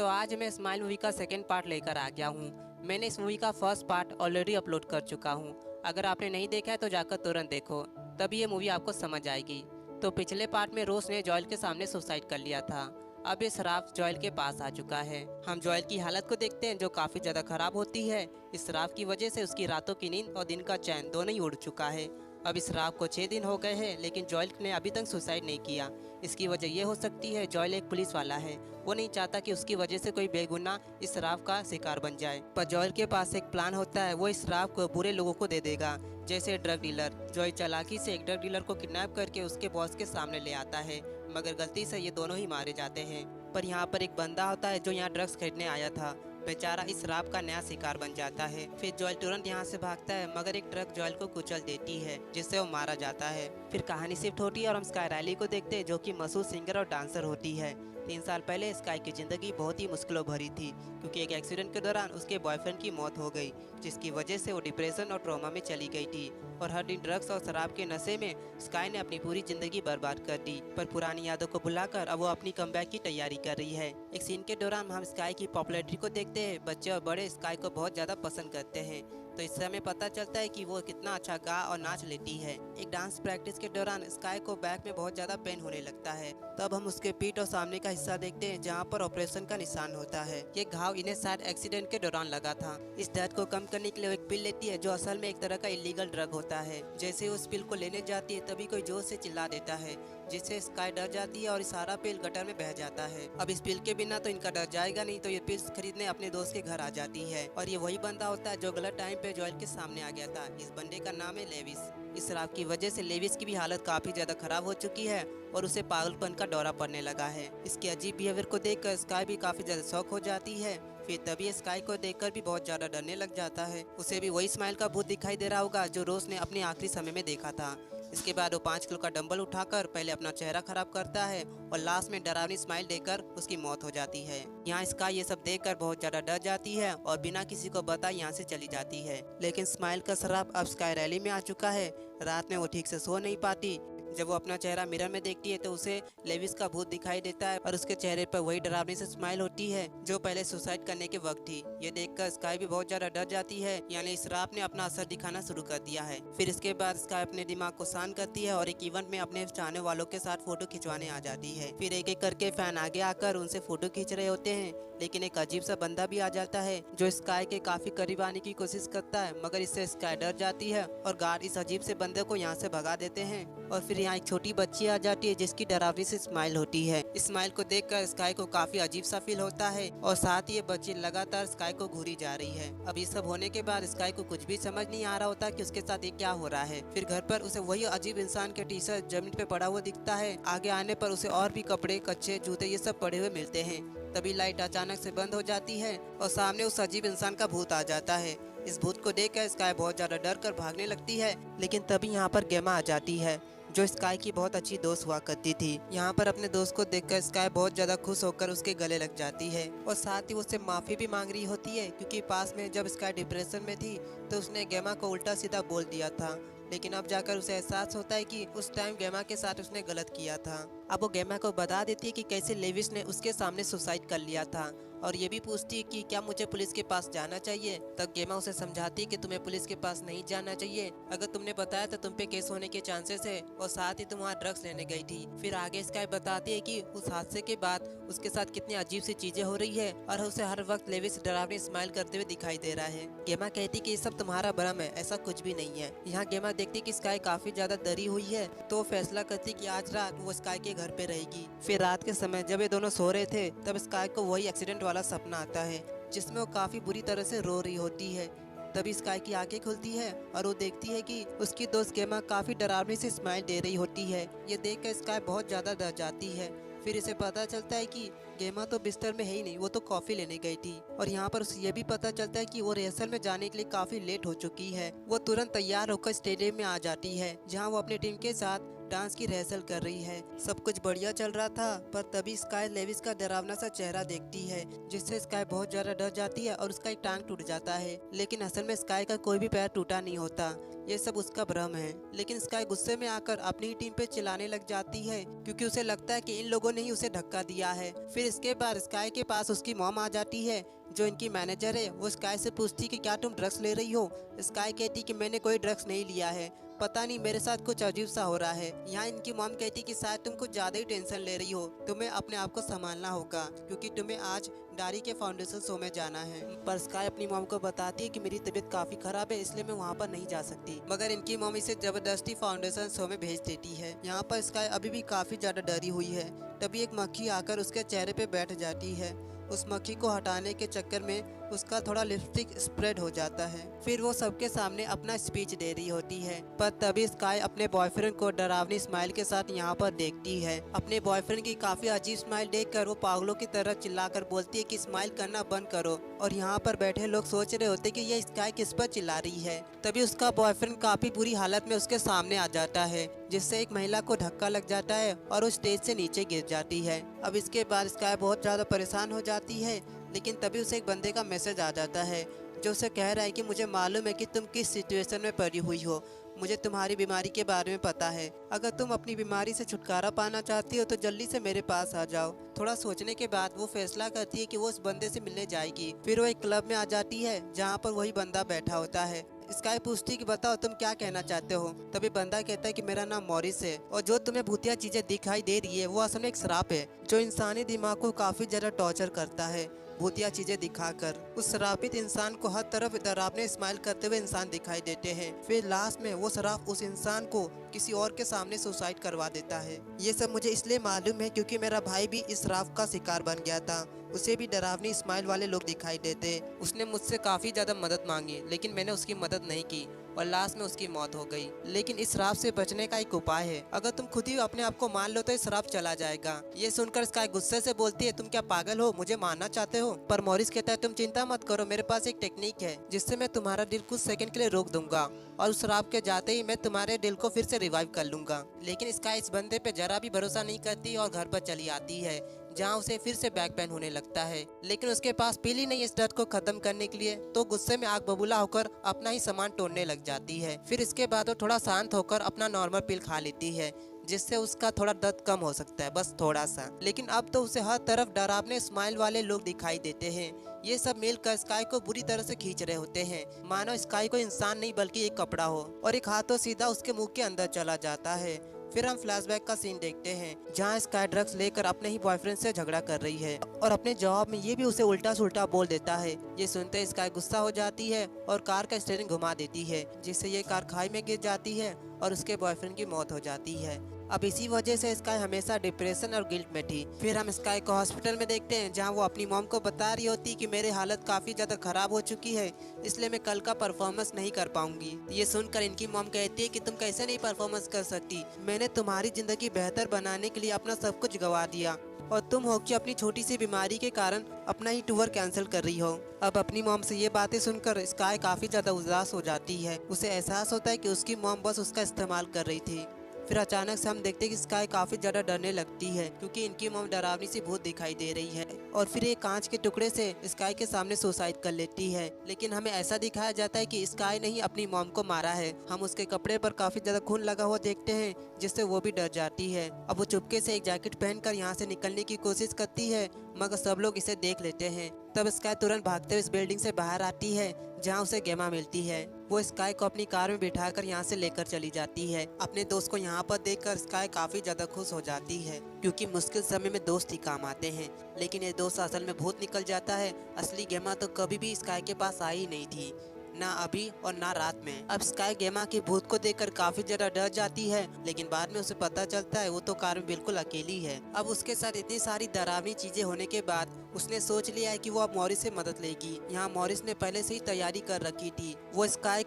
तो आज मैं स्माइल मूवी का सेकंड पार्ट लेकर आ गया हूँ। मैंने इस मूवी का फर्स्ट पार्ट ऑलरेडी अपलोड कर चुका हूँ। अगर आपने नहीं देखा है तो जाकर तुरंत देखो, तभी ये मूवी आपको समझ आएगी। तो पिछले पार्ट में रोज ने जॉयल के सामने सुसाइड कर लिया था। अब ये शराब जॉयल के पास आ चुका है। हम जॉयल की हालत को देखते हैं जो काफ़ी ज़्यादा खराब होती है। इस शराब की वजह से उसकी रातों की नींद और दिन का चैन दोनों ही उड़ चुका है। अब इस शराब को 6 दिन हो गए हैं, लेकिन जॉयल ने अभी तक सुसाइड नहीं किया। इसकी वजह ये हो सकती है, जॉयल एक पुलिस वाला है। वो नहीं चाहता कि उसकी वजह से कोई बेगुनाह इस शराब का शिकार बन जाए। पर जॉयल के पास एक प्लान होता है, वो इस शराब को बुरे लोगों को दे देगा, जैसे ड्रग डीलर। जॉयल चालाकी से एक ड्रग डीलर को किडनैप करके उसके बॉस के सामने ले आता है, मगर गलती से ये दोनों ही मारे जाते हैं। पर यहाँ पर एक बंदा होता है जो यहाँ ड्रग्स खरीदने आया था। बेचारा इस शराब का नया शिकार बन जाता है। फिर जॉयल तुरंत यहाँ से भागता है, मगर एक ट्रक जॉयल को कुचल देती है, जिससे वो मारा जाता है। फिर कहानी शिफ्ट होती है और हम स्काई रैली को देखते हैं, जो कि मशहूर सिंगर और डांसर होती है। 3 साल पहले स्काई की जिंदगी बहुत ही मुश्किलों भरी थी, क्योंकि एक एक्सीडेंट के दौरान उसके बॉयफ्रेंड की मौत हो गई, जिसकी वजह से वो डिप्रेशन और ट्रॉमा में चली गई थी। और हर दिन ड्रग्स और शराब के नशे में स्काई ने अपनी पूरी जिंदगी बर्बाद कर दी। पर पुरानी यादों को भुलाकर अब वो अपनी कमबैक की तैयारी कर रही है। एक सीन के दौरान हम स्काई की पॉपुलैरिटी को देखते हैं। बच्चे और बड़े स्काई को बहुत ज्यादा पसंद करते हैं, तो इससे हमें पता चलता है कि वो कितना अच्छा गा और नाच लेती है। एक डांस प्रैक्टिस के दौरान स्काई को बैक में बहुत ज्यादा पेन होने लगता है। तब हम उसके पीठ और सामने का हिस्सा देखते हैं, जहाँ पर ऑपरेशन का निशान होता है। ये घाव इन्हें शायद एक्सीडेंट के दौरान लगा था। इस दर्द को कम करने के लिए वो एक पिल लेती है, जो असल में एक तरह का इलीगल ड्रग होता है। जैसे उस पिल को लेने जाती है, तभी कोई जोर से चिल्ला देता है, जिससे स्काई डर जाती है और सारा पिल गटर में बह जाता है। अब इस पिल के बिना तो इनका डर जाएगा नहीं, तो ये पिल्स खरीदने अपने दोस्त के घर आ जाती है। और ये वही बंदा होता है जो गलत टाइम पे जॉयल के सामने आ गया था। इस बंदे का नाम है लेविस। इस शराब की वजह से लेविस की भी हालत काफी ज्यादा खराब हो चुकी है और उसे पागलपन का दौरा पड़ने लगा है। इसके अजीब बिहेवियर को देखकर स्काई भी काफी ज्यादा शॉक हो जाती है। फिर तभी स्काई को देखकर भी बहुत ज्यादा डरने लग जाता है। उसे भी वही स्माइल का भूत दिखाई दे रहा होगा जो रोज ने अपने आखिरी समय में देखा था। इसके बाद वो 5 किलो का डंबल उठाकर पहले अपना चेहरा खराब करता है और लास्ट में डरावनी स्माइल देकर उसकी मौत हो जाती है। यहाँ स्काई ये सब देखकर बहुत ज्यादा डर जाती है और बिना किसी को बताए यहाँ से चली जाती है। लेकिन स्माइल का शराब अब स्काई रैली में आ चुका है। रात में वो ठीक से सो नहीं पाती। जब वो अपना चेहरा मिरर में देखती है तो उसे लेविस का भूत दिखाई देता है और उसके चेहरे पर वही डरावनी से स्माइल होती है जो पहले सुसाइड करने के वक्त थी। ये देखकर स्काई भी बहुत ज्यादा डर जाती है, यानी इस शराब ने अपना असर दिखाना शुरू कर दिया है। फिर इसके बाद स्काई अपने दिमाग को शांत करती है और एक इवेंट में अपने चाहने वालों के साथ फोटो खिंचवाने आ जाती है। फिर एक एक करके फैन आगे आकर उनसे फोटो खींच रहे होते हैं, लेकिन एक अजीब सा बंदा भी आ जाता है जो स्काई के काफी करीब आने की कोशिश करता है, मगर इससे स्काई डर जाती है और गार्ड इस अजीब से बंदे को यहाँ से भगा देते हैं। और फिर यहाँ एक छोटी बच्ची आ जाती है जिसकी डरावनी से स्माइल होती है। इस स्माइल को देखकर स्काई को काफी अजीब सा फील होता है और साथ ही ये बच्ची लगातार स्काई को घूरी जा रही है। अब ये सब होने के बाद स्काई को कुछ भी समझ नहीं आ रहा होता कि उसके साथ ये क्या हो रहा है। फिर घर पर उसे वही अजीब इंसान के टी शर्ट जमीन पे पड़ा हुआ दिखता है। आगे आने पर उसे और भी कपड़े, कच्चे जूते ये सब पड़े हुए मिलते हैं। तभी लाइट अचानक से बंद हो जाती है और सामने उस अजीब इंसान का भूत आ जाता है। इस भूत को देखकर स्काई बहुत ज्यादा डर कर भागने लगती है, लेकिन तभी यहाँ पर गेमा आ जाती है, जो स्काई की बहुत अच्छी दोस्त हुआ करती थी। यहाँ पर अपने दोस्त को देखकर स्काई बहुत ज्यादा खुश होकर उसके गले लग जाती है और साथ ही उससे माफी भी मांग रही होती है, क्योंकि पास में जब स्काई डिप्रेशन में थी तो उसने गेमा को उल्टा सीधा बोल दिया था। लेकिन अब जाकर उसे एहसास होता है कि उस टाइम गेमा के साथ उसने गलत किया था। अब वो गेमा को बता देती है कि कैसे लेविस ने उसके सामने सुसाइड कर लिया था और ये भी पूछती है कि क्या मुझे पुलिस के पास जाना चाहिए। तब गेमा उसे समझाती है कि तुम्हें पुलिस के पास नहीं जाना चाहिए। अगर तुमने बताया तो तुम पे केस होने के चांसेस है और साथ ही तुम वहाँ ड्रग्स लेने गई थी। फिर आगे स्काई बताती है कि उस हादसे के बाद उसके साथ कितनी अजीब सी चीजें हो रही है और उसे हर वक्त लेविस डरावनी स्माइल करते हुए दिखाई दे रहा है। गेमा कहती कि ये सब तुम्हारा भ्रम है, ऐसा कुछ भी नहीं है। यहाँ गेमा देखती कि स्काई काफी ज्यादा डरी हुई है, तो फैसला करती कि आज रात वो स्काई के घर पे रहेगी। फिर रात के समय जब ये दोनों सो रहे थे तब स्काई को वही एक्सीडेंट वाला सपना आता है, जिसमें वो काफी बुरी तरह से रो रही होती है। तभी स्काई की आंखें खुलती है और वो देखती है कि उसकी दोस्त गेमा काफी डरावनी से स्माइल दे रही होती है। ये देखकर स्काई बहुत ज्यादा डर जाती है। फिर इसे पता चलता है कि गेमा तो बिस्तर में है ही नहीं, वो तो कॉफी लेने गई थी। और यहाँ पर उसे ये भी पता चलता है कि वो रिहर्सल में जाने के लिए काफी लेट हो चुकी है। वो तुरंत तैयार होकर स्टेडियम में आ जाती है, जहाँ वो अपनी टीम के साथ डांस की रिहर्सल कर रही है। सब कुछ बढ़िया चल रहा था, पर तभी स्काई लेविस का डरावना सा चेहरा देखती है, जिससे स्काई बहुत ज्यादा डर जाती है और उसका एक टांग टूट जाता है। लेकिन असल में स्काई का कोई भी पैर टूटा नहीं होता, ये सब उसका भ्रम है। लेकिन स्काई गुस्से में आकर अपनी ही टीम पे चिल्लाने लग जाती है, क्योंकि उसे लगता है कि इन लोगों ने ही उसे धक्का दिया है। फिर इसके बाद स्काई के पास उसकी मॉम आ जाती है, जो इनकी मैनेजर है। वो स्काई से पूछती कि क्या तुम ड्रग्स ले रही हो। स्काई कहती कि मैंने कोई ड्रग्स नहीं लिया है, पता नहीं मेरे साथ कुछ अजीब सा हो रहा है। यहाँ इनकी मॉम कहती कि शायद तुम कुछ ज्यादा ही टेंशन ले रही हो, तुम्हें अपने आप को संभालना होगा, क्योंकि तुम्हें आज डारी के फाउंडेशन शो में जाना है। पर स्काई अपनी मॉम को बताती है कि मेरी तबीयत काफी खराब है, इसलिए मैं वहाँ पर नहीं जा सकती। मगर इनकी मॉम इसे जबरदस्ती फाउंडेशन शो में भेज देती है। यहाँ पर स्काई अभी भी काफी ज्यादा डरी हुई है। तभी एक मक्खी आकर उसके चेहरे पे बैठ जाती है। उस मक्खी को हटाने के चक्कर में उसका थोड़ा लिपस्टिक स्प्रेड हो जाता है। फिर वो सबके सामने अपना स्पीच दे रही होती है। पर तभी स्काई अपने बॉयफ्रेंड को डरावनी स्माइल के साथ यहाँ पर देखती है। अपने बॉयफ्रेंड की काफी अजीब स्माइल देखकर वो पागलों की तरह चिल्लाकर बोलती है कि स्माइल करना बंद करो। और यहाँ पर बैठे लोग सोच रहे होते कि ये स्काई किस पर चिल्ला रही है। तभी उसका बॉयफ्रेंड काफी बुरी हालत में उसके सामने आ जाता है, जिससे एक महिला को धक्का लग जाता है और वो स्टेज से नीचे गिर जाती है। अब इसके बाद स्काई बहुत ज्यादा परेशान हो जाती है। लेकिन तभी उसे एक बंदे का मैसेज आ जाता है, जो उसे कह रहा है कि मुझे मालूम है कि तुम किस सिचुएशन में पड़ी हुई हो, मुझे तुम्हारी बीमारी के बारे में पता है। अगर तुम अपनी बीमारी से छुटकारा पाना चाहती हो तो जल्दी से मेरे पास आ जाओ। थोड़ा सोचने के बाद वो फैसला करती है कि वो उस बंदे से मिलने जाएगी। फिर वो एक क्लब में आ जाती है, जहाँ पर वही बंदा बैठा होता है। स्काई पूछती कि बताओ तुम क्या कहना चाहते हो। तभी बंदा कहता है कि मेरा नाम मॉरिस है, और जो तुम्हें भूतिया चीजें दिखाई दे रही है वो असल में एक श्राप है, जो इंसानी दिमाग को काफी ज्यादा टॉर्चर करता है भूतिया चीजें दिखाकर। उस श्रापित इंसान को हर तरफ डरावने स्माइल करते हुए इंसान दिखाई देते हैं। फिर लास्ट में वो श्राप उस इंसान को किसी और के सामने सुसाइड करवा देता है। ये सब मुझे इसलिए मालूम है क्योंकि मेरा भाई भी इस श्राप का शिकार बन गया था, उसे भी डरावनी स्माइल वाले लोग दिखाई देते। उसने मुझसे काफी ज्यादा मदद मांगी, लेकिन मैंने उसकी मदद नहीं की और लास्ट में उसकी मौत हो गई। लेकिन इस श्राप से बचने का एक उपाय है, अगर तुम खुद ही अपने आप को मान लो तो इस श्राप चला जाएगा। ये सुनकर स्काई गुस्से से बोलती है, तुम क्या पागल हो, मुझे मारना चाहते हो। पर मॉरिस कहता है, तुम चिंता मत करो, मेरे पास एक टेक्निक है जिससे मैं तुम्हारा दिल कुछ सेकंड के लिए रोक दूंगा और उस श्राप के जाते ही मैं तुम्हारे दिल को फिर से रिवाइव कर लूंगा। लेकिन स्काई इस बंदे पे जरा भी भरोसा नहीं करती और घर पर चली आती है, जहाँ उसे फिर से बैक पेन होने लगता है। लेकिन उसके पास पिल ही नहीं इस दर्द को खत्म करने के लिए, तो गुस्से में आग बबूला होकर अपना ही सामान तोड़ने लग जाती है। फिर इसके बाद वो थोड़ा शांत होकर अपना नॉर्मल पिल खा लेती है, जिससे उसका थोड़ा दर्द कम हो सकता है, बस थोड़ा सा। लेकिन अब तो उसे हर तरफ डरावने स्माइल वाले लोग दिखाई देते हैं। ये सब मिलकर स्काई को बुरी तरह से खींच रहे होते हैं, मानो स्काई को इंसान नहीं बल्कि एक कपड़ा हो, और एक हाथों सीधा उसके मुंह के अंदर चला जाता है। फिर हम फ्लैशबैक का सीन देखते हैं, जहां स्काई ड्रग्स लेकर अपने ही बॉयफ्रेंड से झगड़ा कर रही है और अपने जवाब में ये भी उसे उल्टा सुल्टा बोल देता है। ये सुनते स्काई गुस्सा हो जाती है और कार का स्टीयरिंग घुमा देती है, जिससे ये कार खाई में गिर जाती है और उसके बॉयफ्रेंड की मौत हो जाती है। अब इसी वजह से स्काई हमेशा डिप्रेशन और गिल्ट में थी। फिर हम स्काई को हॉस्पिटल में देखते हैं, जहां वो अपनी मॉम को बता रही होती कि मेरी हालत काफी ज्यादा खराब हो चुकी है, इसलिए मैं कल का परफॉर्मेंस नहीं कर पाऊंगी। ये सुनकर इनकी मॉम कहती है कि तुम कैसे नहीं परफॉर्मेंस कर सकती, मैंने तुम्हारी जिंदगी बेहतर बनाने के लिए अपना सब कुछ गवा दिया और तुम हो कि अपनी छोटी सी बीमारी के कारण अपना ही टूर कैंसिल कर रही हो। अब अपनी मॉम से ये बातें सुनकर स्काई काफी ज्यादा उदास हो जाती है। उसे एहसास होता है कि उसकी मॉम बस उसका इस्तेमाल कर रही थी। फिर अचानक से हम देखते हैं कि स्काई काफी ज्यादा डरने लगती है, क्योंकि इनकी मॉम डरावनी सी भूत दिखाई दे रही है और फिर एक कांच के टुकड़े से स्काई के सामने सुसाइड कर लेती है। लेकिन हमें ऐसा दिखाया जाता है कि स्काई ने ही अपनी मॉम को मारा है। हम उसके कपड़े पर काफी ज्यादा खून लगा हुआ देखते हैं, जिससे वो भी डर जाती है। अब वो चुपके से एक जैकेट पहनकर यहाँ से निकलने की कोशिश करती है, मगर सब लोग इसे देख लेते हैं। तब स्काई तुरंत भागते हुए इस बिल्डिंग से बाहर आती है, जहाँ उसे गेमा मिलती है। वो स्काई को अपनी कार में बिठाकर यहाँ से लेकर चली जाती है। अपने दोस्त को यहाँ पर देखकर स्काई काफी ज्यादा खुश हो जाती है, क्योंकि मुश्किल समय में दोस्त ही काम आते हैं। लेकिन ये दोस्त असल में भूत निकल जाता है। असली गेमा तो कभी भी स्काई के पास आई ही नहीं थी, ना अभी और ना रात में। अब स्काई गेमा की भूत को देखकर काफी ज्यादा डर जाती है, लेकिन बाद में उसे पता चलता है वो तो कार में बिल्कुल अकेली है। अब उसके साथ इतनी सारी डरावनी चीजें होने के बाद उसने सोच लिया है कि वो अब मॉरिस से मदद लेगी। यहाँ मॉरिस ने पहले से ही तैयारी कर रखी थी। वो स्काई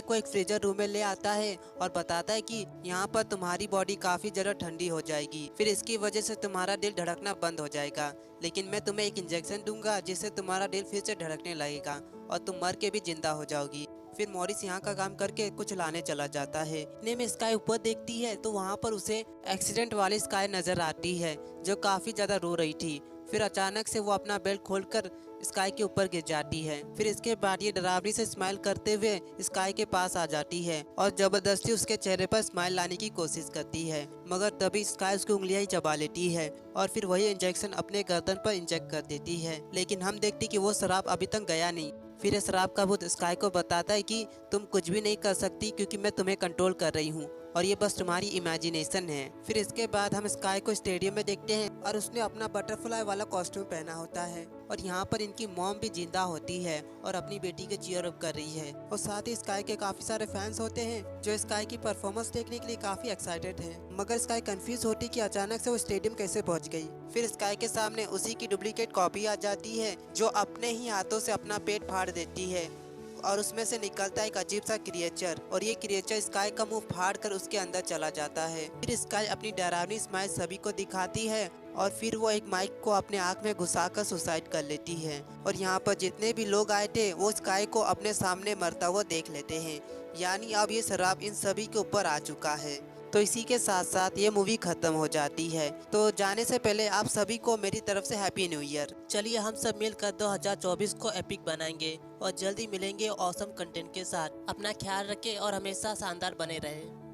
को एक फ्रीजर रूम में ले आता है और बताता है कि यहाँ पर तुम्हारी बॉडी काफी ज्यादा ठंडी हो जाएगी, फिर इसकी वजह से तुम्हारा दिल धड़कना बंद हो जाएगा, लेकिन मैं तुम्हें एक इंजेक्शन दूंगा जिससे तुम्हारा दिल फिर से धड़कने लगेगा और तुम मर के भी जिंदा हो जाओगी। फिर मॉरिस यहाँ का काम करके कुछ लाने चला जाता है। इतने में स्काई ऊपर देखती है तो वहाँ पर उसे एक्सीडेंट वाली स्काई नजर आती है जो काफी ज्यादा रो रही थी। फिर अचानक से वो अपना बेल्ट खोलकर स्काई के ऊपर गिर जाती है। फिर इसके बाद ये डरावनी से स्माइल करते हुए स्काई के पास आ जाती है और जबरदस्ती उसके चेहरे पर स्माइल लाने की कोशिश करती है, मगर तभी स्काई उसकी उंगलियां ही चबा लेती है और फिर वही इंजेक्शन अपने गर्दन पर इंजेक्ट कर देती है। लेकिन हम देखती कि वो शराब अभी तक गया नहीं। फिर ये शराब का भूत स्काई को बताता है कि तुम कुछ भी नहीं कर सकती क्योंकि मैं तुम्हें कंट्रोल कर रही हूँ और ये बस तुम्हारी इमेजिनेशन है। फिर इसके बाद हम स्काई को स्टेडियम में देखते हैं और उसने अपना बटरफ्लाई वाला कॉस्ट्यूम पहना होता है और यहाँ पर इनकी मॉम भी जिंदा होती है और अपनी बेटी के चीयर अप कर रही है। और साथ ही स्काई के काफी सारे फैंस होते हैं जो स्काई की परफॉर्मेंस देखने के लिए काफी एक्साइटेड हैं। मगर स्काई कंफ्यूज होती कि अचानक से वो स्टेडियम कैसे पहुंच गई। फिर स्काई के सामने उसी की डुप्लीकेट कॉपी आ जाती है जो अपने ही हाथों से अपना पेट फाड़ देती है और उसमें से निकलता है एक अजीब सा क्रिएचर और ये क्रिएचर स्काई का मुंह फाड़ कर उसके अंदर चला जाता है। फिर स्काई अपनी डरावनी स्माइल सभी को दिखाती है और फिर वो एक माइक को अपने आँख में घुसाकर सुसाइड कर लेती है। और यहाँ पर जितने भी लोग आए थे वो स्काई को अपने सामने मरता हुआ देख लेते हैं, यानी अब ये शराब इन सभी के ऊपर आ चुका है। तो इसी के साथ साथ ये मूवी खत्म हो जाती है। तो जाने से पहले आप सभी को मेरी तरफ से हैप्पी न्यू ईयर। चलिए हम सब मिलकर 2024 को एपिक बनाएंगे और जल्दी मिलेंगे ऑसम कंटेंट के साथ। अपना ख्याल रखें और हमेशा शानदार बने रहें।